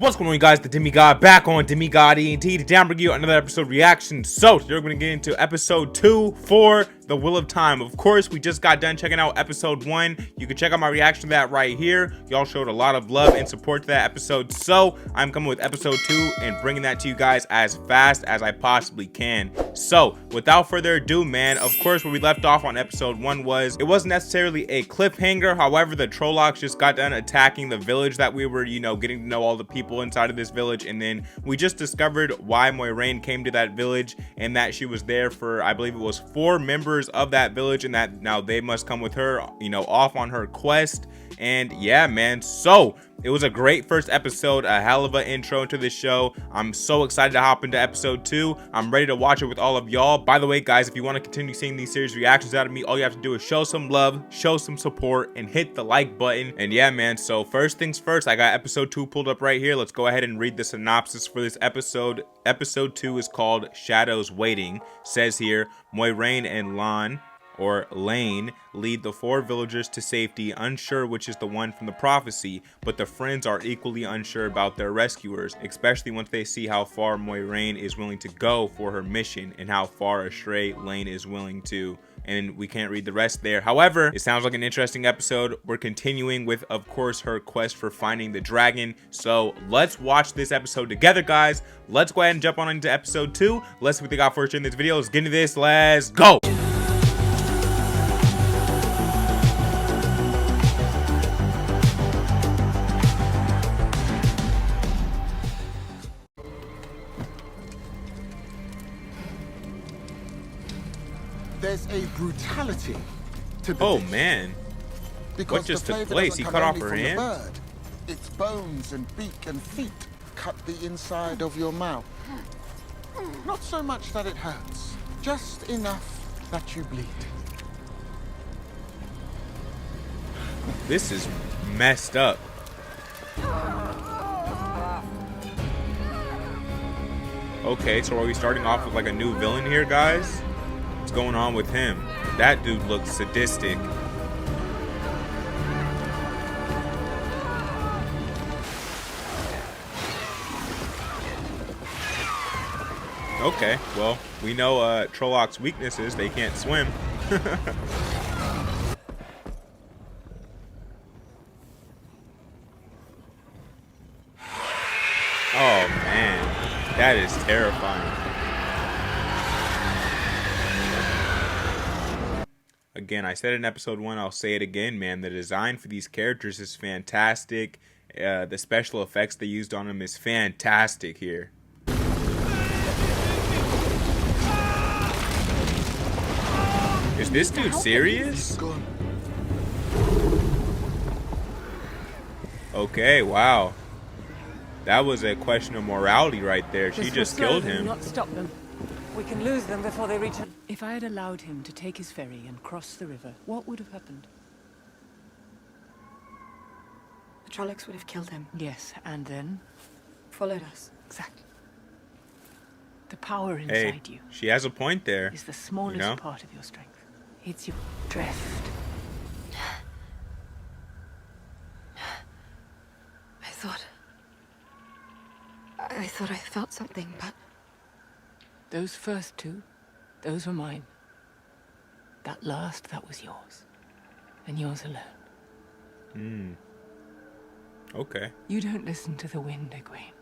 What's going on, you guys? The Demigod back on Demigod ENT to bring you another episode reaction. So today we're going to get into episode 2 for The Wheel of Time. Of course, we just got done checking out episode 1. You can check out my reaction to that right here. Y'all showed a lot of love and support to that episode, so I'm coming with episode 2 and bringing that to you guys as fast as I possibly can. So without further ado, man, of course where we left off on episode 1 was, it wasn't necessarily a cliffhanger. However, the Trollocs just got done attacking the village that we were, getting to know all the people inside of this village, and then we just discovered why Moiraine came to that village, and that she was there for, I believe it was 4 members of that village, and that now they must come with her, off on her quest. And yeah, man, so it was a great first episode, a hell of an intro to this show. I'm so excited to hop into episode 2. I'm ready to watch it with all of y'all. By the way, guys, if you want to continue seeing these series reactions out of me, all you have to do is show some love, show some support, and hit the like button. And yeah, man, so first things first, I got episode 2 pulled up right here. Let's go ahead and read the synopsis for this episode. Episode 2 is called Shadows Waiting. Says here, Moiraine and Lane lead the 4 villagers to safety, unsure which is the one from the prophecy, but the friends are equally unsure about their rescuers, especially once they see how far Moiraine is willing to go for her mission and how far astray Lane is willing to. And we can't read the rest there. However, it sounds like an interesting episode. We're continuing with, of course, her quest for finding the dragon. So let's watch this episode together, guys. Let's go ahead and jump on into episode 2. Let's see what they got for us in this video. Let's get into this. Let's go. There's a brutality to the dish. Man, because what just the took flavor place? doesn't He come cut off only her from the hand? bird. Its bones and beak and feet cut the inside of your mouth. Not so much that it hurts, just enough that you bleed. This is messed up. Okay, so are we starting off with like a new villain here, guys? What's going on with him? That dude looks sadistic. Okay, well, we know Trollocs' weaknesses. They can't swim. Oh man, that is terrifying. Again, I said in episode 1, I'll say it again, man. The design for these characters is fantastic. The special effects they used on them is fantastic here. Is this dude serious? Okay, wow. That was a question of morality right there. She just killed him. Not stop them. We can lose them before they reach. If I had allowed him to take his ferry and cross the river, what would have happened? The Trollocs would have killed him. Yes, and then? Followed us. Exactly. The power inside you she has a point there. is the smallest part of your strength. It's your drift. I thought I felt something, but... Those first 2, those were mine. That last, that was yours. And yours alone. Okay. You don't listen to the wind, Egwene.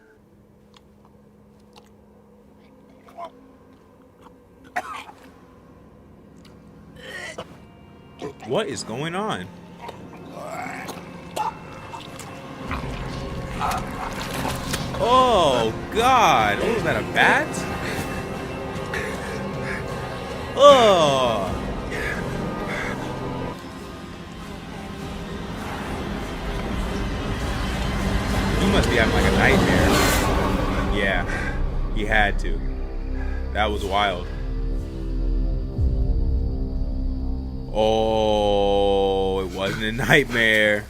What is going on? Oh God! Oh, is that a bat? Oh! He must be having like a nightmare. Yeah, he had to. That was wild. Oh, it wasn't a nightmare.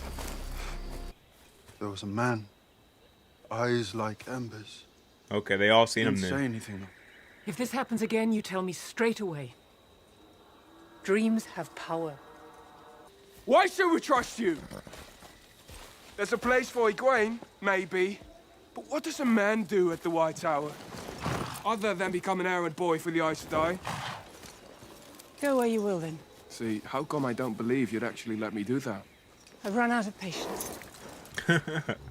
There was a man, eyes like embers. Okay, they all seen him Didn't say then. anything. If this happens again, you tell me straight away. Dreams have power. Why should we trust you? There's a place for Egwene, maybe. But what does a man do at the White Tower? Other than become an errand boy for the Aes Sedai? Go where you will, then. See, how come I don't believe you'd actually let me do that? I've run out of patience.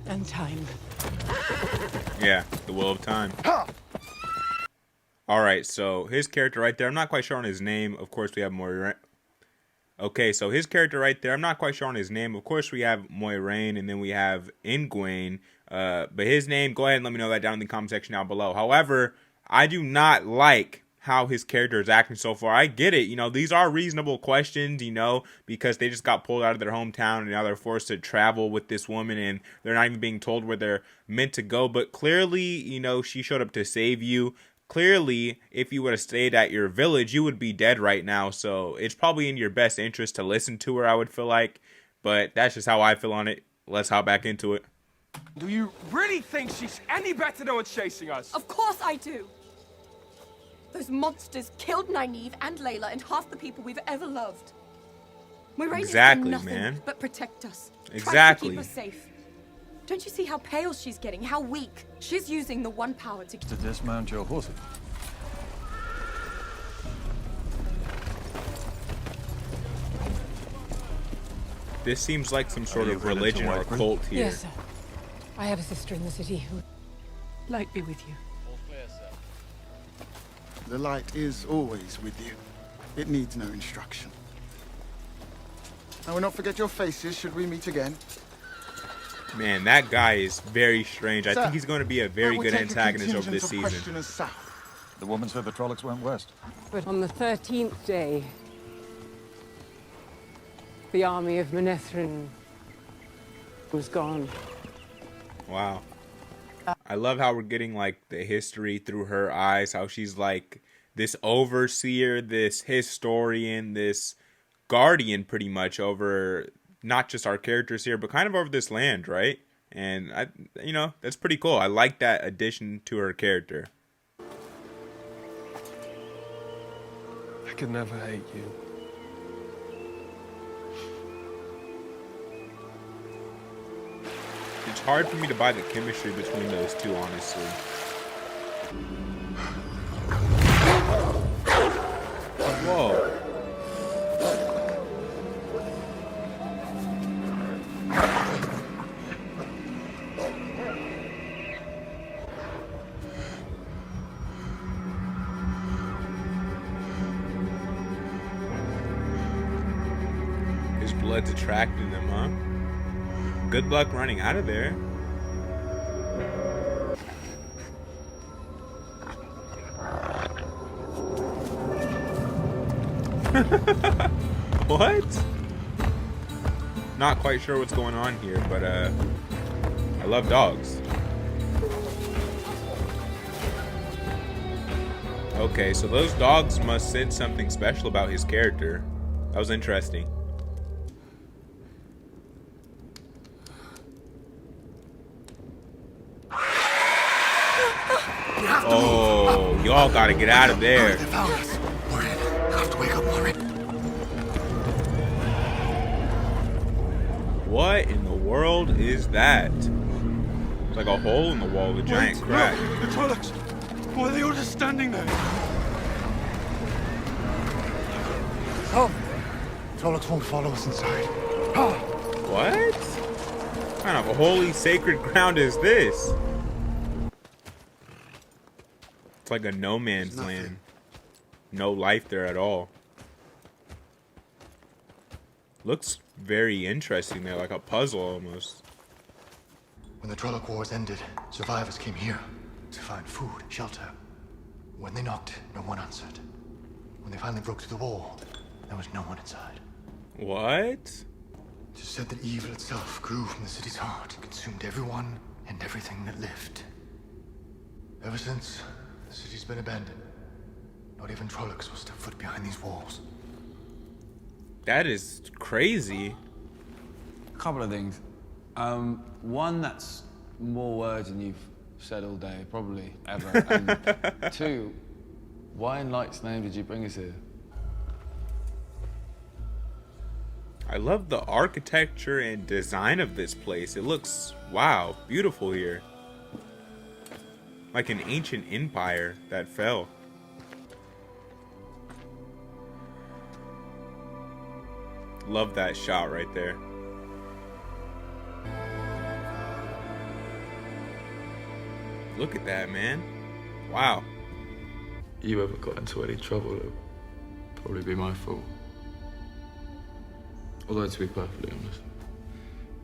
And time. Yeah, the will of time. All right, so his character right there. I'm not quite sure on his name. Of course, we have Moiraine. Okay, so his character right there. I'm not quite sure on his name. Of course, we have Moiraine, and then we have Ingwayne. But his name, go ahead and let me know that down in the comment section down below. However, I do not like how his character is acting so far. I get it, you know, these are reasonable questions, you know, because they just got pulled out of their hometown and now they're forced to travel with this woman and they're not even being told where they're meant to go. But clearly, you know, she showed up to save you. Clearly, if you would have stayed at your village, you would be dead right now. So it's probably in your best interest to listen to her, I would feel like. But that's just how I feel on it. Let's hop back into it. Do you really think she's any better than what's chasing us? Of course I do. Those monsters killed Nynaeve and Layla and half the people we've ever loved. Moiraine Exactly, has done nothing man. but protect us. Exactly. Tries to keep us safe. Don't you see how pale she's getting? How weak? She's using the one power to dismount your horses. This seems like some sort of religion or cult here. Yes, sir. I have a sister in the city who would like be with you. The light is always with you. It needs no instruction. I will not forget your faces should we meet again. Man, that guy is very strange. I Sir, think he's going to be a very that will good take a antagonist over contingent this of season. questioners south. The woman said the Trollocs went west. But on the 13th day, the army of Manethrin was gone. Wow. I love how we're getting like the history through her eyes, how she's like this overseer, this historian, this guardian pretty much over not just our characters here, but kind of over this land, right? And you know, that's pretty cool. I like that addition to her character. I could never hate you. It's hard for me to buy the chemistry between those two, honestly. Whoa. His blood's attracting them, huh? Good luck running out of there. What? Not quite sure what's going on here, but I love dogs. Okay, so those dogs must sense something special about his character. That was interesting. Oh, y'all gotta get out of there. They found us. Moiraine, you have to wake up, Moiraine. What in the world is that? It's like a hole in the wall, a giant crack. Look, the Trollocs. Why are they all just standing there? Oh, Trollocs won't follow us inside. What? What kind of a holy sacred ground is this? It's like a no man's land. No life there at all. Looks very interesting there, like a puzzle almost. When the Trolloc Wars ended, survivors came here to find food, shelter. When they knocked, no one answered. When they finally broke through the wall, there was no one inside. What? It is said that evil itself grew from the city's heart and consumed everyone and everything that lived. Ever since, the city's been abandoned. Not even Trollocs will step foot behind these walls. That is crazy. A couple of things. One, that's more words than you've said all day, probably ever. And two, why in Light's name did you bring us here? I love the architecture and design of this place. It looks, wow, beautiful here. Like an ancient empire that fell. Love that shot right there. Look at that, man. Wow. You ever got into any trouble, it'd probably be my fault. Although, to be perfectly honest,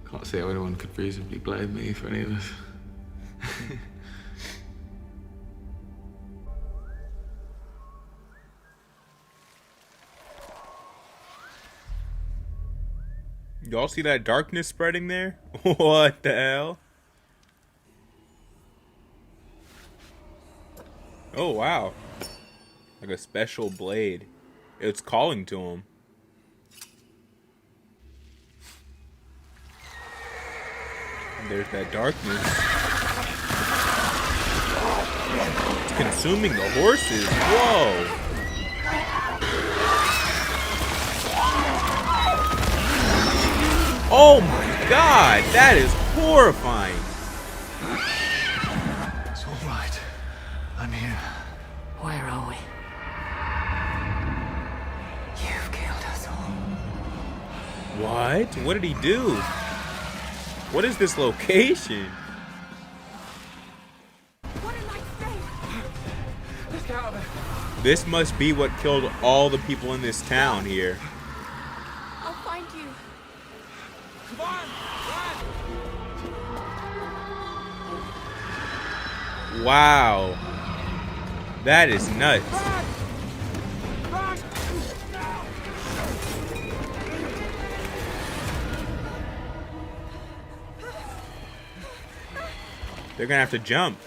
can't see how anyone could reasonably blame me for any of this. Y'all see that darkness spreading there? What the hell? Oh, wow. Like a special blade. It's calling to him. There's that darkness. It's consuming the horses. Whoa. Oh my god, that is horrifying. It's all right. I'm here. Where are we? You've killed us all. What? What did he do? What is this location? What a nice day! Let's get out of there. This must be what killed all the people in this town here. I'll find you. Come on, run! Wow. That is nuts. Run! Run! They're gonna have to jump.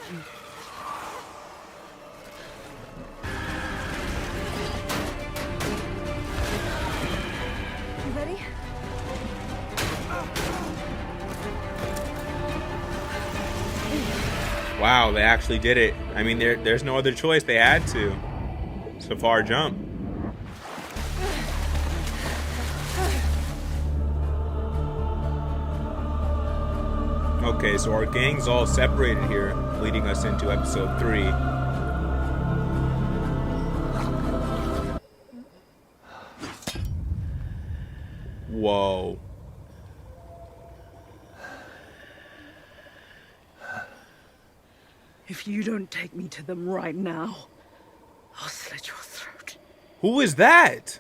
You ready? Wow, they actually did it. I mean, there's no other choice. They had to. It's a far jump. Okay, so our gang's all separated here, leading us into episode 3. Whoa. If you don't take me to them right now, I'll slit your throat. Who is that?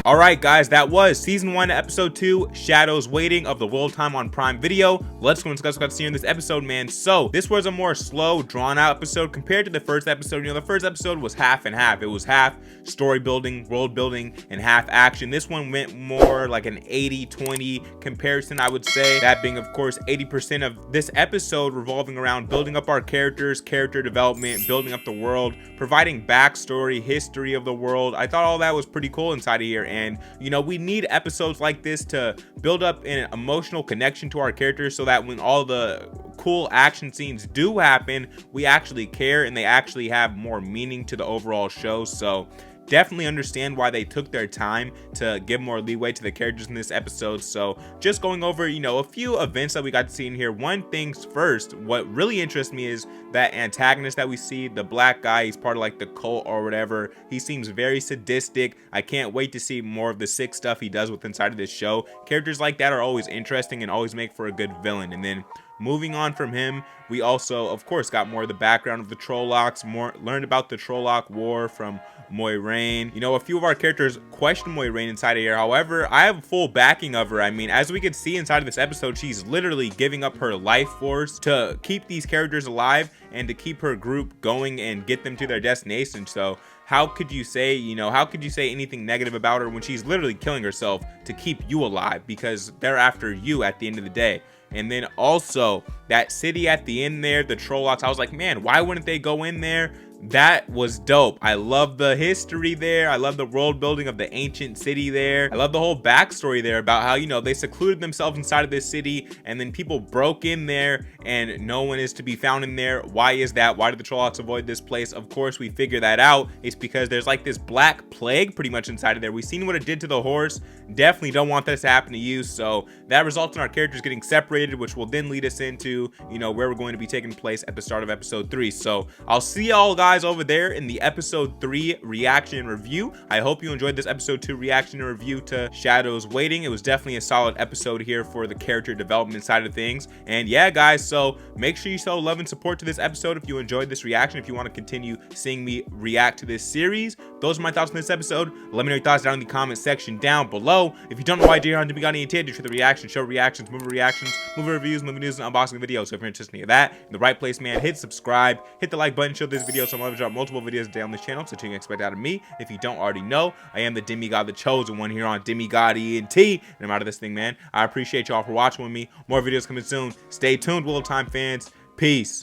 Alright guys, that was Season 1, Episode 2, Shadows Waiting of the Will of Time on Prime Video. Let's go and discuss what got to see in this episode, man. So, this was a more slow, drawn-out episode compared to the first episode. You know, the first episode was half and half. It was half story building, world building, and half action. This one went more like an 80-20 comparison, I would say. That being, of course, 80% of this episode revolving around building up our characters, character development, building up the world, providing backstory, history of the world. I thought all that was pretty cool inside of here. And you know, we need episodes like this to build up an emotional connection to our characters so that when all the cool action scenes do happen, we actually care and they actually have more meaning to the overall show. So definitely understand why they took their time to give more leeway to the characters in this episode. So just going over, you know, a few events that we got to see in here. One thing's first, what really interests me is that antagonist that we see, the black guy. He's part of like the cult or whatever. He seems very sadistic. I can't wait to see more of the sick stuff he does with inside of this show. Characters like that are always interesting and always make for a good villain. And then moving on from him, we also, of course, got more of the background of the Trollocs, learned about the Trolloc War from Moiraine. You know, a few of our characters question Moiraine inside of here. However, I have full backing of her. I mean, as we could see inside of this episode, she's literally giving up her life force to keep these characters alive and to keep her group going and get them to their destination. So how could you say, you know, how could you say anything negative about her when she's literally killing herself to keep you alive, because they're after you at the end of the day. And then also that city at the end there, the Trollocs, I was like, man, why wouldn't they go in there? that was dope. I love the history there. I love the world building of the ancient city there. I love the whole backstory there about how, you know, they secluded themselves inside of this city and then people broke in there and no one is to be found in there. Why is that? Why did the Trollocs avoid this place? Of course, we figure that out. It's because there's like this black plague pretty much inside of there. We've seen what it did to the horse. Definitely don't want this to happen to you. So that results in our characters getting separated, which will then lead us into, you know, where we're going to be taking place at the start of episode 3. So I'll see y'all guys over there in the episode 3 reaction and review. I hope you enjoyed this episode 2 reaction and review to Shadows Waiting. It was definitely a solid episode here for the character development side of things. And yeah, guys, so make sure you show love and support to this episode if you enjoyed this reaction, if you want to continue seeing me react to this series. Those are my thoughts on this episode. Let me know your thoughts down in the comment section down below. If you don't know why Dear Hunter Demigod and Ted do the reaction, show reactions, movie reviews, movie news, and unboxing videos. So if you're interested in any of that, in the right place, man, hit subscribe, hit the like button, show this video. So I'm going to drop multiple videos a day on this channel, so you can expect out of me. If you don't already know, I am the Demigod, the chosen one here on Demigod ENT, and I'm out of this thing, man. I appreciate y'all for watching with me. More videos coming soon. Stay tuned, Will of Time fans. Peace.